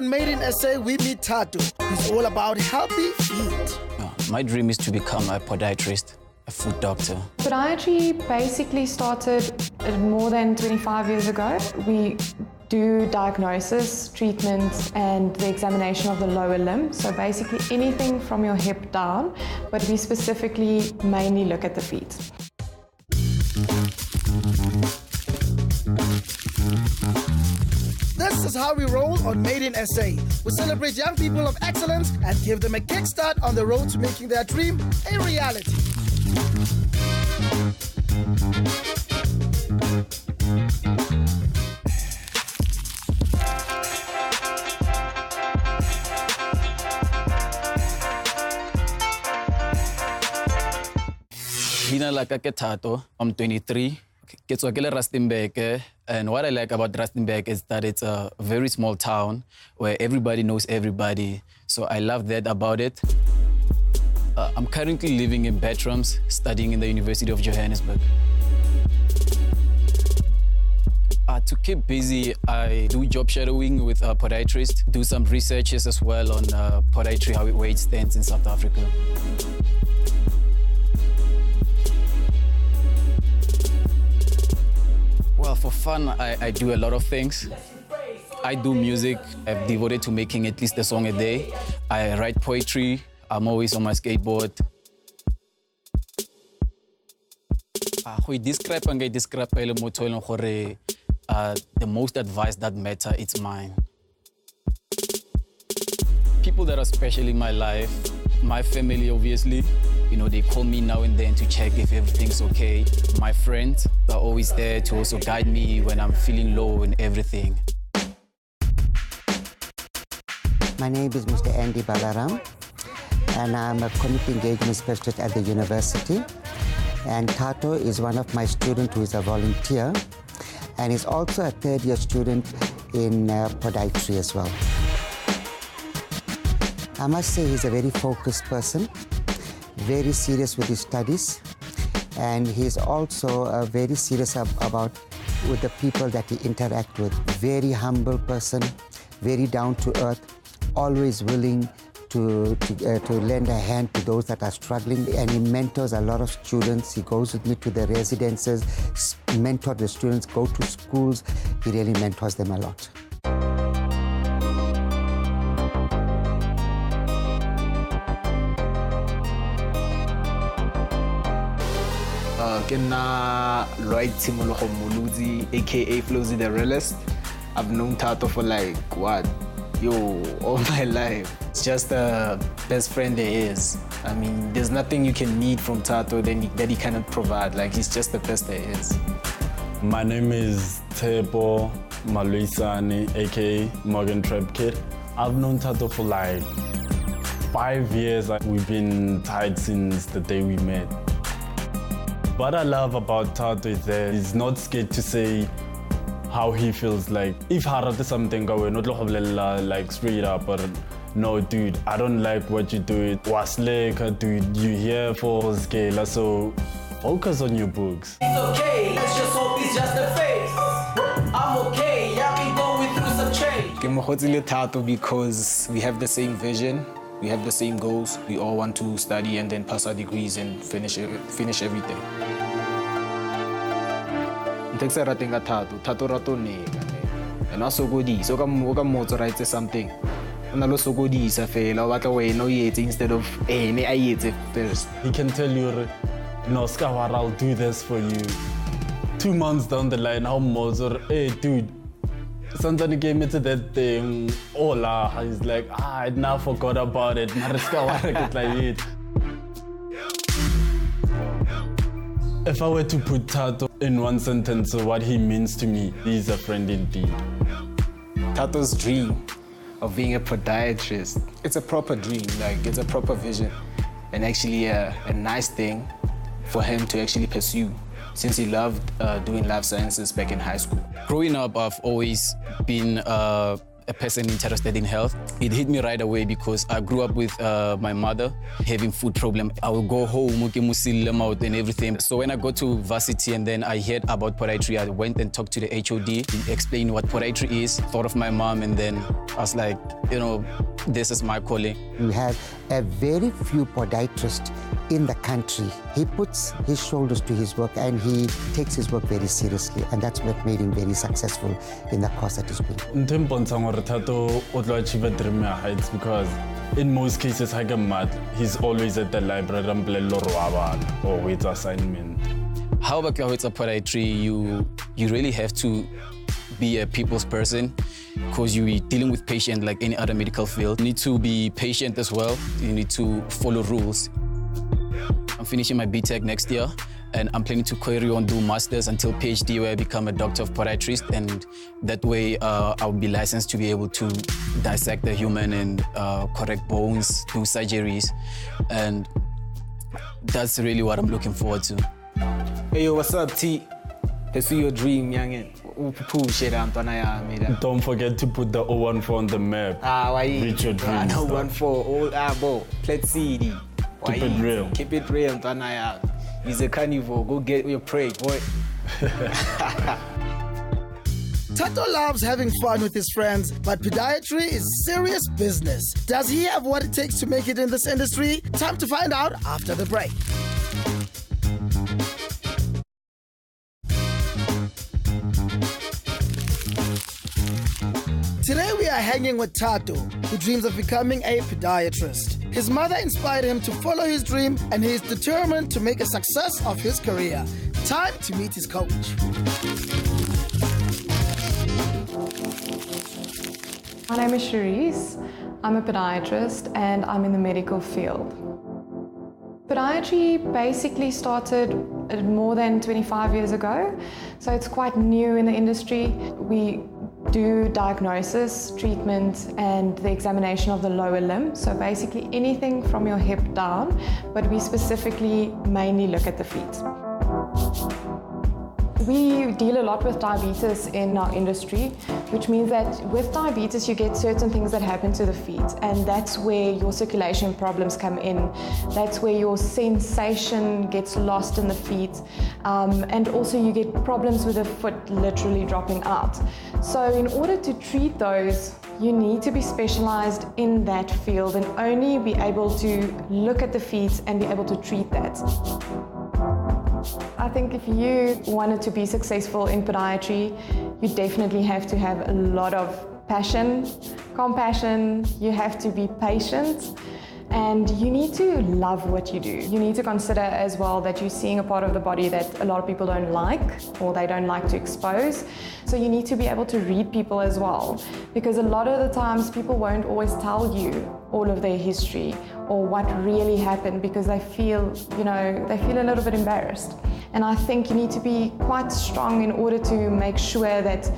on Made in SA, we meet Thato. He's all about healthy feet. My dream is to become a podiatrist, a foot doctor. Podiatry basically started more than 25 years ago. We do diagnosis, treatments, and the examination of the lower limb. So basically anything from your hip down, but we specifically mainly look at the feet. This is how we roll on Made in SA. We celebrate young people of excellence and give them a kickstart on the road to making their dream a reality. Thato. I'm 23. And what I like about Rustenburg is that it's a very small town where everybody knows everybody. So I love that about it. I'm currently living in Bertrams, studying in the University of Johannesburg. To keep busy, I do job shadowing with a podiatrist, do some researches as well on podiatry, how it stands in South Africa. Well, for fun, I do a lot of things. I do music. I've devoted to making at least a song a day. I write poetry. I'm always on my skateboard. The most advice that matter, it's mine. People that are special in my life, my family, obviously. You know, they call me now and then to check if everything's okay. My friends are always there to also guide me when I'm feeling low and everything. My name is Mr. Andy Balaram, and I'm a community engagement specialist at the university. And Thato is one of my students who is a volunteer, and he's also a third-year student in podiatry as well. I must say he's a very focused person, very serious with his studies, and he's also very serious about with the people that he interacts with. Very humble person, very down to earth, always willing to lend a hand to those that are struggling, and he mentors a lot of students. He goes with me to the residences, mentors the students, go to schools. He really mentors them a lot. Lloyd Timologo Muluzi, aka Flozy the Realist. I've known Thato for like, what? All my life. It's just the best friend there is. I mean, there's nothing you can need from Thato that he cannot provide. Like, he's just the best there is. My name is Tebo Maluisani, aka Morgan Trap Kid. I've known Thato for like 5 years. We've been tied since the day we met. What I love about Thato is that he's not scared to say how he feels. Like, if harate something go not like straight up, but no, dude, I don't like what you do. Wasleka, dude, you here for scale, so focus on your books. It's okay, let's just hope it's just a phase. I'm okay, I've been going through some change. Ke Thato because we have the same vision. We have the same goals. We all want to study and then pass our degrees and finish everything. Ntekse ratenga Thato rato nega. And also godi, so ka motso right something. Ona lo sogodisa fela o batla wena o yetse instead of ene a yetse first. He can tell you, no, Skawar, I'll do this for you. 2 months down the line, how motso, hey dude, sometimes came into that thing, hola, he's like, I now forgot about it. If I were to put Thato in one sentence, what he means to me, he's a friend indeed. Thato's dream of being a podiatrist, it's a proper dream, like it's a proper vision, and actually a nice thing for him to actually pursue, since he loved doing life sciences back in high school. Growing up, I've always been a person interested in health. It hit me right away because I grew up with my mother having food problem. I would go home, and everything. So when I got to varsity and then I heard about podiatry, I went and talked to the HOD. He explained what podiatry is, thought of my mom, and then I was like, you know, this is my calling. We have a very few podiatrists in the country. He puts his shoulders to his work and he takes his work very seriously, and that's what made him very successful in the course that he's been. Thato would achieve a dream heights because in most cases, he's always at the library and play or with assignment. How about podiatry? You really have to be a people's person because you're dealing with patients like any other medical field. You need to be patient as well. You need to follow rules. I'm finishing my BTech next year, and I'm planning to carry on, do masters until PhD, where I become a doctor of podiatrist, and that way I'll be licensed to be able to dissect the human and correct bones, do surgeries, and that's really what I'm looking forward to. Hey, yo, what's up, T? Pursue your dream, youngin. Don't forget to put the 014 on the map. Why? Reach your dreams. 014, old abo, let's see. Keep it real. Keep it real, Antonaya. He's a carnivore. Go get your prey, boy. Thato loves having fun with his friends, but podiatry is serious business. Does he have what it takes to make it in this industry? Time to find out after the break. Today we are hanging with Thato, who dreams of becoming a podiatrist. His mother inspired him to follow his dream, and he is determined to make a success of his career. Time to meet his coach. My name is Cherise. I'm a podiatrist and I'm in the medical field. Podiatry basically started more than 25 years ago, so it's quite new in the industry. We do diagnosis, treatment, and the examination of the lower limb. So basically anything from your hip down, but we specifically mainly look at the feet. We deal a lot with diabetes in our industry, which means that with diabetes you get certain things that happen to the feet, and that's where your circulation problems come in. That's where your sensation gets lost in the feet, and also you get problems with the foot literally dropping out. So in order to treat those, you need to be specialized in that field and only be able to look at the feet and be able to treat that. I think if you wanted to be successful in podiatry, you definitely have to have a lot of passion, compassion, you have to be patient, and you need to love what you do. You need to consider as well that you're seeing a part of the body that a lot of people don't like or they don't like to expose. So you need to be able to read people as well, because a lot of the times people won't always tell you all of their history or what really happened because they feel, they feel a little bit embarrassed. And I think you need to be quite strong in order to make sure that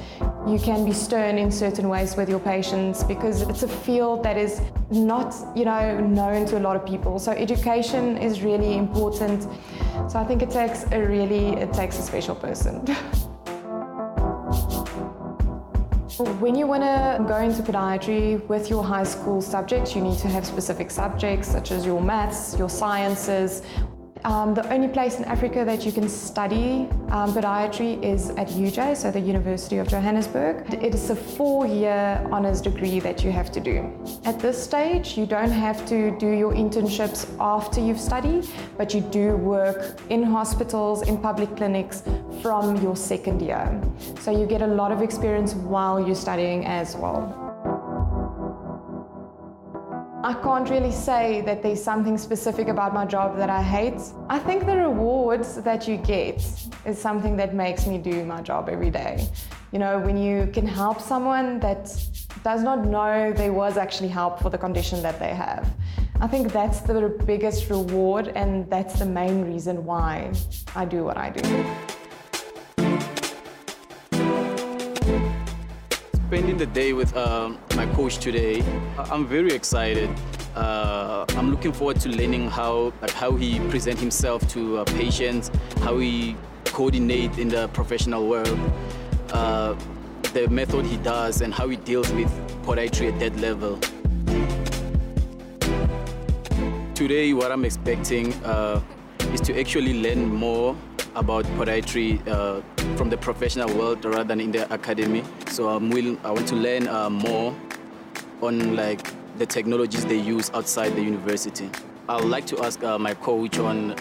you can be stern in certain ways with your patients, because it's a field that is not, known to a lot of people. So education is really important. So I think it takes a special person. When you want to go into podiatry with your high school subjects, you need to have specific subjects such as your maths, your sciences. The only place in Africa that you can study podiatry is at UJ, so the University of Johannesburg. It is a 4-year honours degree that you have to do. At this stage, you don't have to do your internships after you've studied, but you do work in hospitals, in public clinics from your second year. So you get a lot of experience while you're studying as well. I can't really say that there's something specific about my job that I hate. I think the rewards that you get is something that makes me do my job every day. When you can help someone that does not know there was actually help for the condition that they have. I think that's the biggest reward, and that's the main reason why I do what I do. Spending the day with my coach today, I'm very excited. I'm looking forward to learning how he presents himself to patients, how he coordinates in the professional world. the method he does and how he deals with podiatry at that level. Today, what I'm expecting is to actually learn more about podiatry from the professional world rather than in the academy. So I want to learn more on like the technologies they use outside the university. I would like to ask my coach on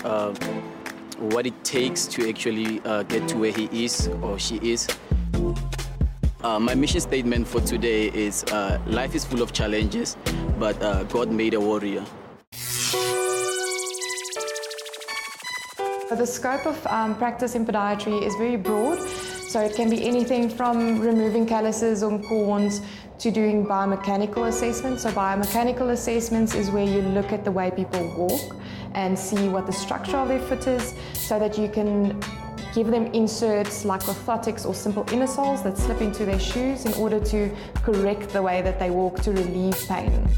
what it takes to actually get to where he is or she is. My mission statement for today is life is full of challenges, but God made a warrior. The scope of practice in podiatry is very broad, so it can be anything from removing calluses on corns to doing biomechanical assessments. So biomechanical assessments is where you look at the way people walk and see what the structure of their foot is, so that you can give them inserts like orthotics or simple inner soles that slip into their shoes in order to correct the way that they walk to relieve pain.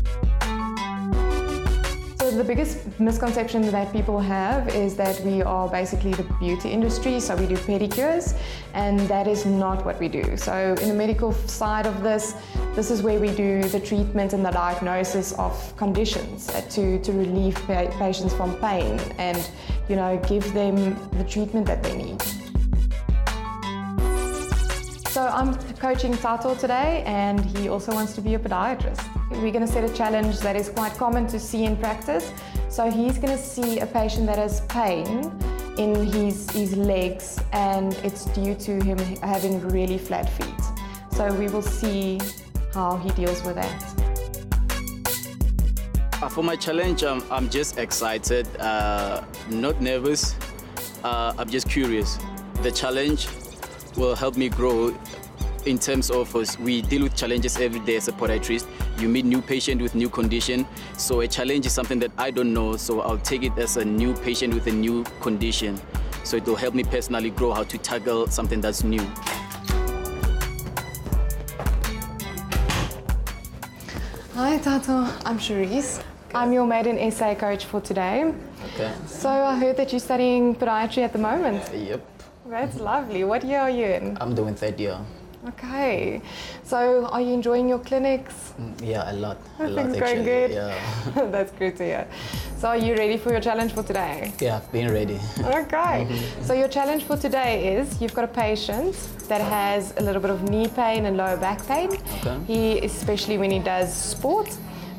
So the biggest misconception that people have is that we are basically the beauty industry, so we do pedicures, and that is not what we do. So in the medical side of this is where we do the treatment and the diagnosis of conditions to relieve patients from pain and, you know, give them the treatment that they need. So I'm coaching Thato today, and he also wants to be a podiatrist. We're going to set a challenge that is quite common to see in practice. So he's going to see a patient that has pain in his legs, and it's due to him having really flat feet. So we will see how he deals with that. For my challenge, I'm just excited, not nervous. I'm just curious. The challenge will help me grow in terms of we deal with challenges every day as a podiatrist. You meet new patient with new condition. So a challenge is something that I don't know, so I'll take it as a new patient with a new condition. So it will help me personally grow how to tackle something that's new. Hi Thato, I'm Cherise. I'm your maiden SA coach for today. Okay. So I heard that you're studying podiatry at the moment. Yep. That's lovely. What year are you in? I'm doing third year. Okay. So are you enjoying your clinics? Yeah, a lot. Things going good? Yeah. That's good to hear. So are you ready for your challenge for today? Yeah, I've been ready. Okay. So your challenge for today is you've got a patient that has a little bit of knee pain and lower back pain. Okay. Especially when he does sport.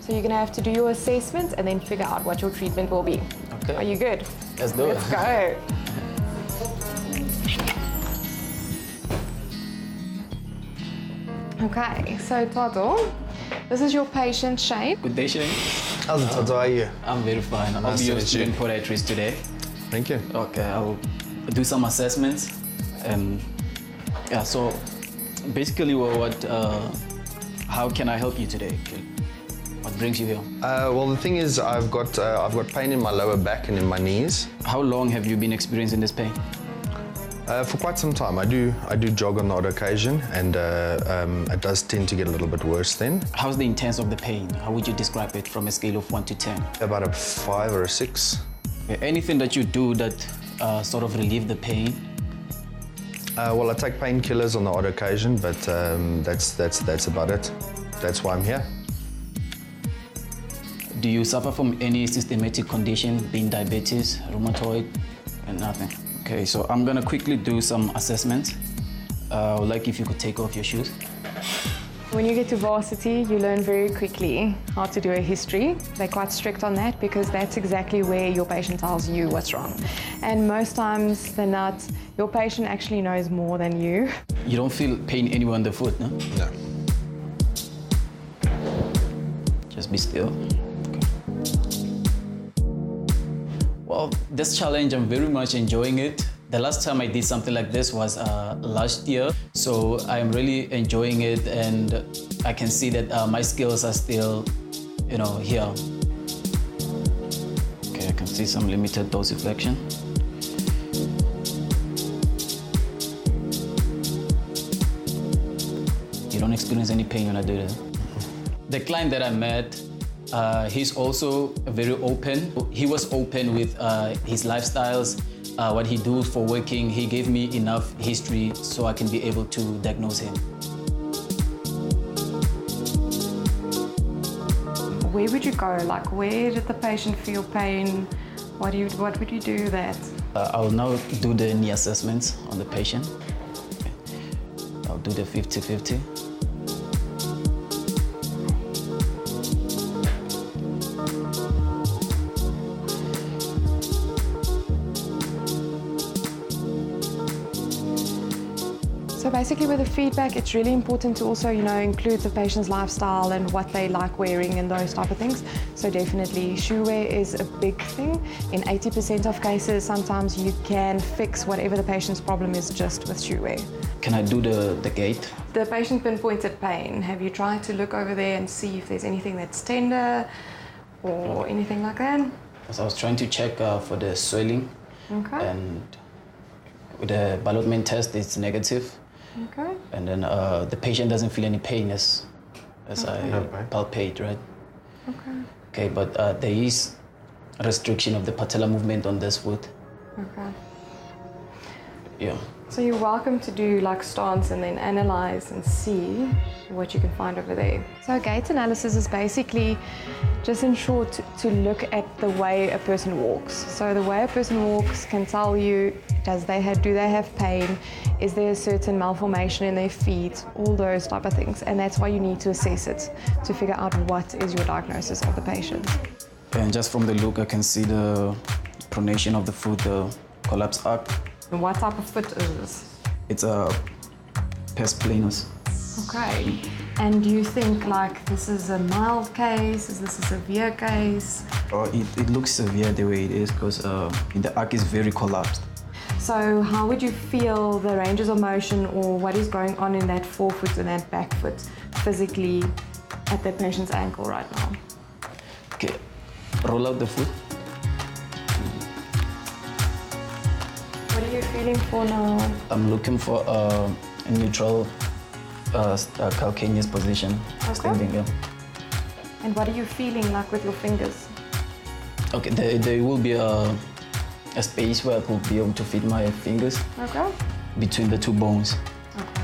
So you're going to have to do your assessment and then figure out what your treatment will be. Okay. Are you good? Let's do it. Let's go. Okay, so Thato, this is your patient Shane. Good day, Shane. How's it, Thato? How are you? I'm very fine. I'm Nice to your meet student you. podiatrist today. Thank you. Okay, I'll do some assessments. Yeah, so basically, how can I help you today? What brings you here? Well, the thing is, I've got pain in my lower back and in my knees. How long have you been experiencing this pain? For quite some time. I do jog on the odd occasion, and it does tend to get a little bit worse then. How's the intense of the pain? How would you describe it from a scale of 1 to 10? About a 5 or a 6. Anything that you do that sort of relieve the pain? Well, I take painkillers on the odd occasion, but that's about it. That's why I'm here. Do you suffer from any systematic condition, being diabetes, rheumatoid, and nothing? Okay, so I'm gonna quickly do some assessments. I would like if you could take off your shoes. When you get to varsity, you learn very quickly how to do a history. They're quite strict on that because that's exactly where your patient tells you what's wrong. And most times than not, your patient actually knows more than you. You don't feel pain anywhere on the foot, no? No. Just be still. Well, this challenge, I'm very much enjoying it. The last time I did something like this was last year, so I'm really enjoying it, and I can see that my skills are still, here. Okay, I can see some limited dorsiflexion. You don't experience any pain when I do that. The client that I met, he's also very open. He was open with his lifestyles, what he does for working. He gave me enough history so I can be able to diagnose him. where would you go? Like, where did the patient feel pain? What would you do that? I'll now do the knee assessments on the patient. Okay. I'll do the 50-50. So basically with the feedback, it's really important to also, include the patient's lifestyle and what they like wearing and those type of things. So definitely shoe wear is a big thing. In 80% of cases, sometimes you can fix whatever the patient's problem is just with shoe wear. Can I do the gait? The patient pinpointed pain. Have you tried to look over there and see if there's anything that's tender or anything like that? So I was trying to check for the swelling. Okay. And with the Ballotman test, it's negative. Okay. And then the patient doesn't feel any pain as I palpate, right? Okay. Okay, but there is a restriction of the patellar movement on this foot. Okay. Yeah. So you're welcome to do like stance and then analyze and see what you can find over there. So gait analysis is basically, just in short, to look at the way a person walks. So the way a person walks can tell you, do they have pain? Is there a certain malformation in their feet? All those type of things. And that's why you need to assess it, to figure out what is your diagnosis of the patient. And just from the look, I can see the pronation of the foot, the collapse arc. And what type of foot is this? It's a pes planus. Okay. And do you think like this is a mild case? Is this a severe case? It looks severe the way it is because the arc is very collapsed. So how would you feel the ranges of motion or what is going on in that forefoot and that back foot physically at the patient's ankle right now? Okay, roll out the foot. What are you feeling for now? I'm looking for a neutral calcaneus position, standing up. And what are you feeling like with your fingers? Okay, there will be a space where I will be able to fit my fingers between the two bones. Okay.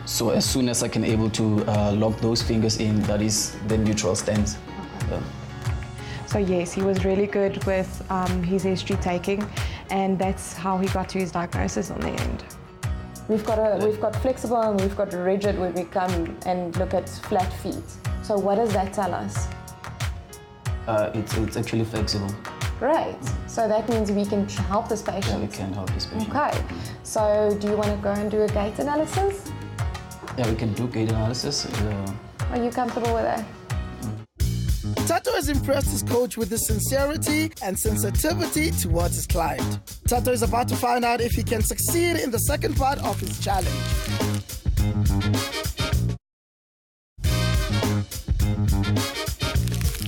So as soon as I can able to lock those fingers in, that is the neutral stance. Okay. So yes, he was really good with his history taking, and that's how he got to his diagnosis on the end. We've got flexible and we've got rigid where we come and look at flat feet. So what does that tell us? It's actually flexible. Great. So that means we can help this patient. Yeah, we can help this patient. Okay. So do you want to go and do a gait analysis? Yeah, we can do gait analysis. Are you comfortable with that? Thato has impressed his coach with his sincerity and sensitivity towards his client. Thato is about to find out if he can succeed in the second part of his challenge.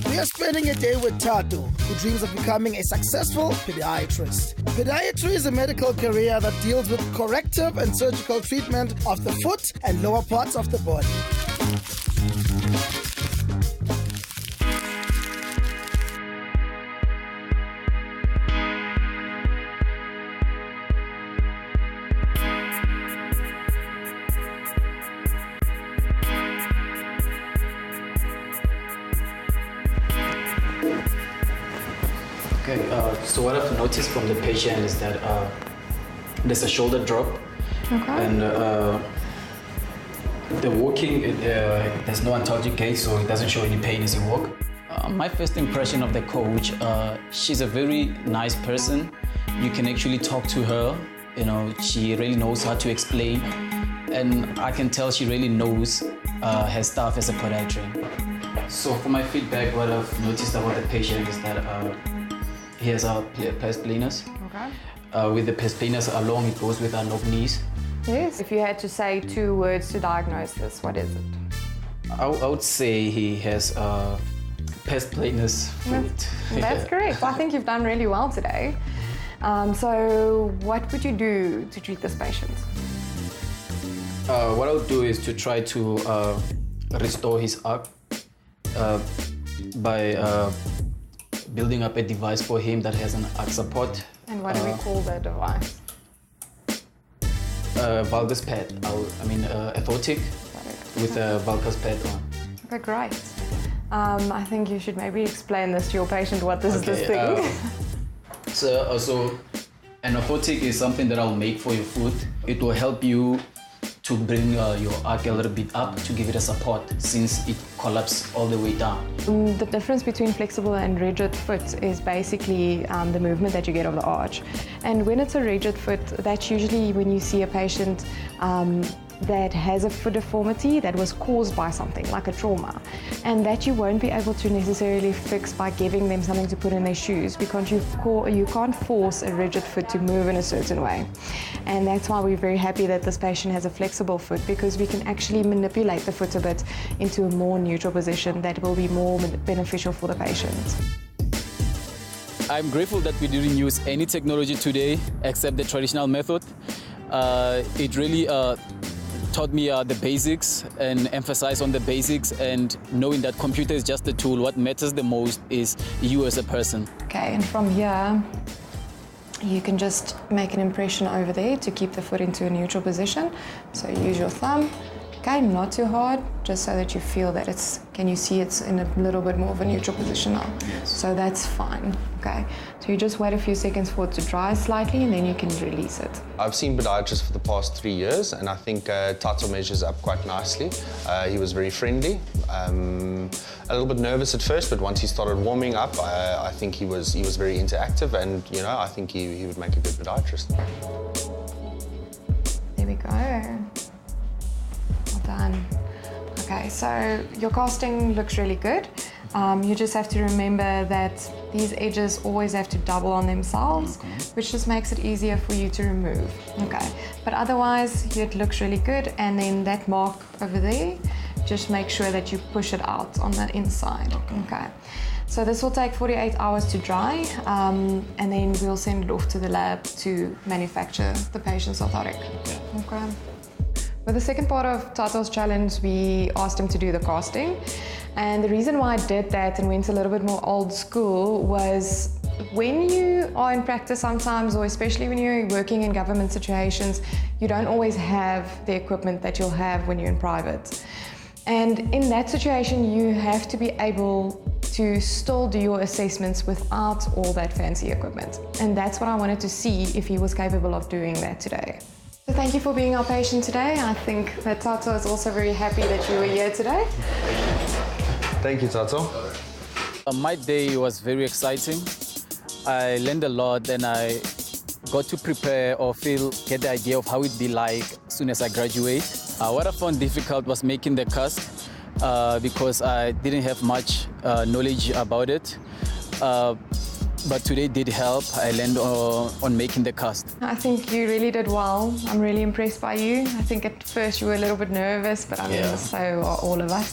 We are spending a day with Thato, who dreams of becoming a successful podiatrist. Podiatry is a medical career that deals with corrective and surgical treatment of the foot and lower parts of the body. Okay, so what I've noticed from the patient is that there's a shoulder drop. Okay. And the walking, there's no antalgic gait, so it doesn't show any pain as you walk. My first impression of the coach, she's a very nice person. You can actually talk to her. She really knows how to explain. And I can tell she really knows her staff as a podiatrist. So for my feedback, what I've noticed about the patient is that he has a pes planus. Okay. With the pes planus along, it goes with our knock knees. Yes. If you had to say 2 words to diagnose this, what is it? I would say he has pes planus foot. That's correct. I think you've done really well today. So what would you do to treat this patient? What I would do is to try to restore his arc by building up a device for him that has an arc support. And what do we call the device? Valgus pad, a orthotic with a valgus pad on. Okay, great. I think you should maybe explain this to your patient, what this is this thing. So an orthotic is something that I'll make for your foot. It will help you to bring your arch a little bit up to give it a support since it collapses all the way down. The difference between flexible and rigid foot is basically the movement that you get of the arch. And when it's a rigid foot, that's usually when you see a patient that has a foot deformity that was caused by something like a trauma, and that you won't be able to necessarily fix by giving them something to put in their shoes, because you can't force a rigid foot to move in a certain way. And that's why we're very happy that this patient has a flexible foot, because we can actually manipulate the foot a bit into a more neutral position that will be more beneficial for the patient. I'm grateful that we didn't use any technology today except the traditional method. It really taught me the basics and emphasize on the basics, and knowing that computer is just a tool. What matters the most is you as a person. Okay, and from here, you can just make an impression over there to keep the foot into a neutral position. So use your thumb. Okay, not too hard, just so that you feel that can you see it's in a little bit more of a neutral position now? Yes. So that's fine, okay? So you just wait a few seconds for it to dry slightly, and then you can release it. I've seen podiatrists for the past 3 years, and I think Thato measures up quite nicely. He was very friendly, a little bit nervous at first, but once he started warming up, I think he was very interactive, and I think he would make a good podiatrist. There we go. Done. Okay, so your casting looks really good. You just have to remember that these edges always have to double on themselves, which just makes it easier for you to remove. Okay, but otherwise it looks really good. And then that mark over there, just make sure that you push it out on the inside. Okay. So this will take 48 hours to dry, and then we'll send it off to the lab to manufacture the patient's orthotic. Okay. For the second part of Thato's challenge, we asked him to do the casting. And the reason why I did that and went a little bit more old school was when you are in practice sometimes, or especially when you're working in government situations, you don't always have the equipment that you'll have when you're in private. And in that situation, you have to be able to still do your assessments without all that fancy equipment. And that's what I wanted to see if he was capable of doing that today. So thank you for being our patient today. I think that Thato is also very happy that you were here today. Thank you, Thato. My day was very exciting. I learned a lot, and I got to prepare or get the idea of how it'd be like as soon as I graduate. What I found difficult was making the cast because I didn't have much knowledge about it. But today did help. I learned on making the cast. I think you really did well. I'm really impressed by you. I think at first you were a little bit nervous, but I mean, so are all of us.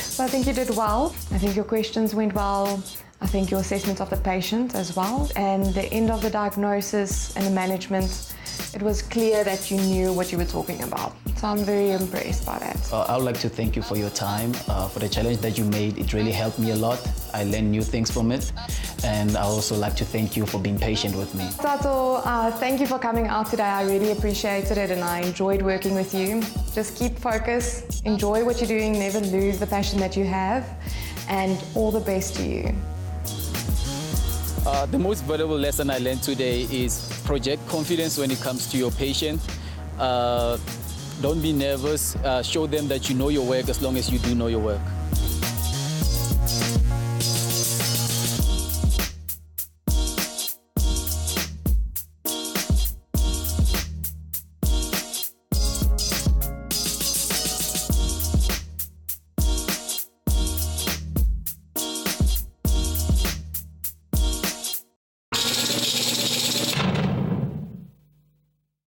So I think you did well. I think your questions went well. I think your assessment of the patient as well. And the end of the diagnosis and the management, it was clear that you knew what you were talking about. So I'm very impressed by that. I would like to thank you for your time, for the challenge that you made. It really helped me a lot. I learned new things from it. And I also like to thank you for being patient with me. Thato, thank you for coming out today. I really appreciated it, and I enjoyed working with you. Just keep focused, enjoy what you're doing, never lose the passion that you have, and all the best to you. The most valuable lesson I learned today is project confidence when it comes to your patient. Don't be nervous. Show them that you know your work as long as you do know your work.